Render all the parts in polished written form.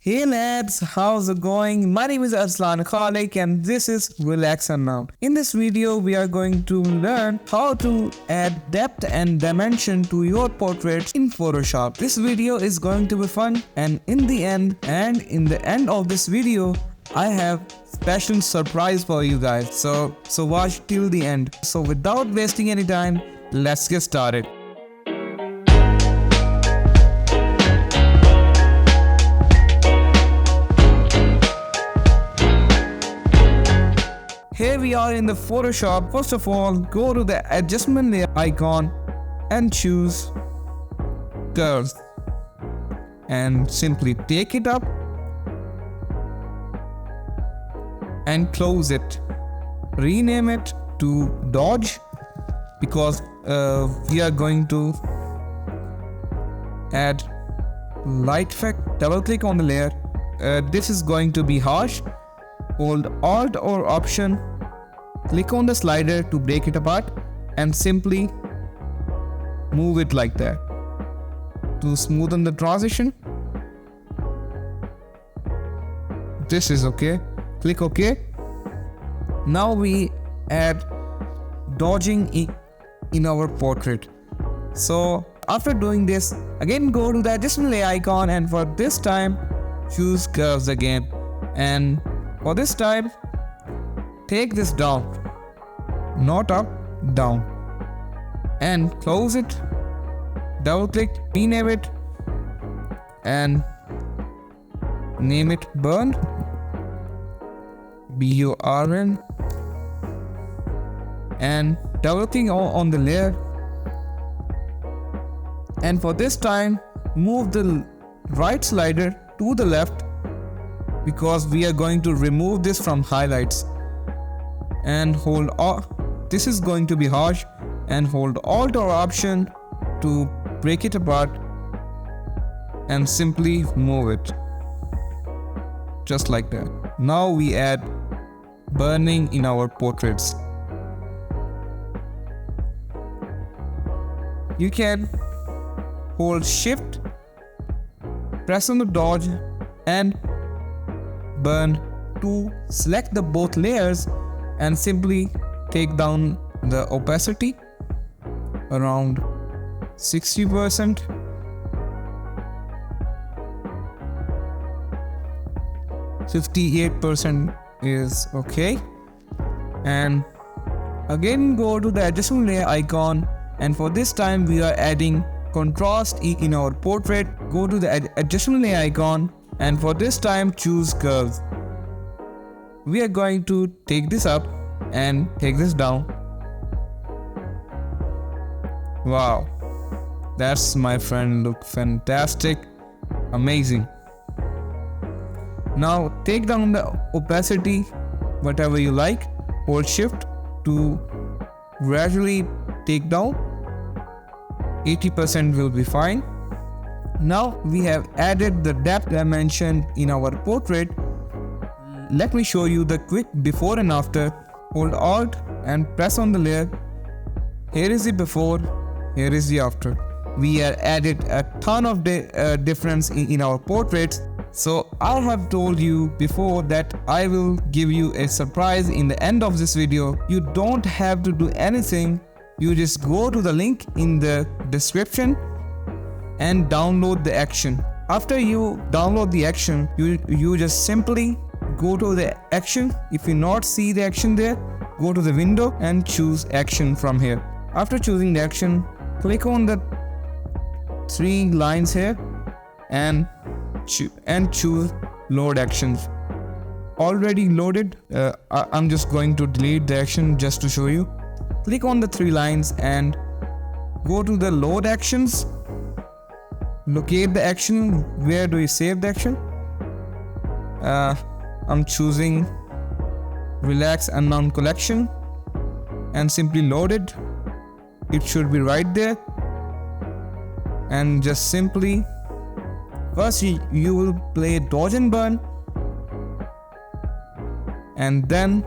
Hey lads, how's it going? My name is Arslan Khalik and this is Relax Unknown. In this video, we are going to learn how to add depth and dimension to your portraits in Photoshop. This video is going to be fun and in the end of this video, I have special surprise for you guys. So watch till the end. So without wasting any time, let's get started. Here we are in the Photoshop. First of all, go to the adjustment layer icon and choose curves and simply take it up and close it. Rename it to dodge because we are going to add light effect. Double click on the layer. This is going to be harsh. Hold Alt or Option, click on the slider to break it apart and simply move it like that. To smoothen the transition, this is okay. Click OK. Now we add dodging in our portrait. So after doing this, again go to the adjustment layer icon and for this time choose curves again, and for this time, take this down, not up, down, and close it, double click, rename it, and name it Burn, B-U-R-N, and double click on the layer, and for this time, move the right slider to the left, because we are going to remove this from highlights, and hold this is going to be harsh, and hold Alt or Option to break it apart and simply move it just like that. Now we add burning in our portraits. You can hold Shift, press on the dodge and burn to select the both layers and simply take down the opacity around 60%. %58% is okay. And again go to the adjustment layer icon, and for this time we are adding contrast in our portrait. Go to the adjustment layer icon and for this time choose curves. We are going to take this up and take this down. Wow, that's, my friend, look fantastic, amazing. Now take down the opacity whatever you like. Hold Shift to gradually take down. 80% will be fine. Now we have added the depth dimension in our portrait. Let me show you the quick before and after. Hold Alt and press on the layer. Here is the before, here is the after. We have added a ton of difference in our portraits. So I have told you before that I will give you a surprise in the end of this video. You don't have to do anything. You just go to the link in the description and download the action. After you download the action, you just simply go to the action. If you not see the action there, go to the window and choose action from here. After choosing the action, click on the three lines here and choose load actions. Already loaded. I'm just going to delete the action just to show you. Click on the three lines and go to the load actions. Locate the action. Where do you save the action? I'm choosing Relax Unknown Collection and simply load it. It should be right there. And just simply, first you will play dodge and burn, and then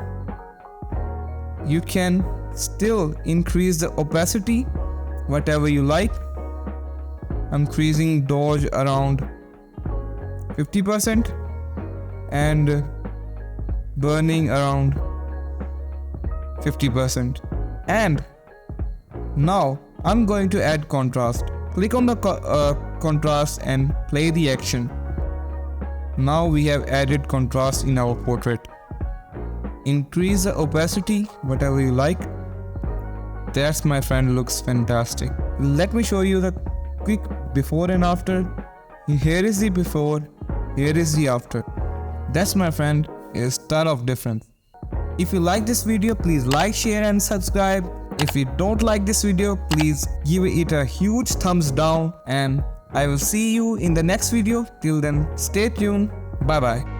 you can still increase the opacity whatever you like. I'm increasing dodge around 50% and burning around 50%. And now I'm going to add contrast. Click on the contrast and play the action. Now we have added contrast in our portrait. Increase the opacity, whatever you like. That's, my friend, looks fantastic. Let me show you the quick before and after. Here is the before, here is the after. That's, my friend, is star of difference. If you like this video, please like, share and subscribe. If you don't like this video, please give it a huge thumbs down, and I will see you in the next video. Till then, stay tuned. Bye bye.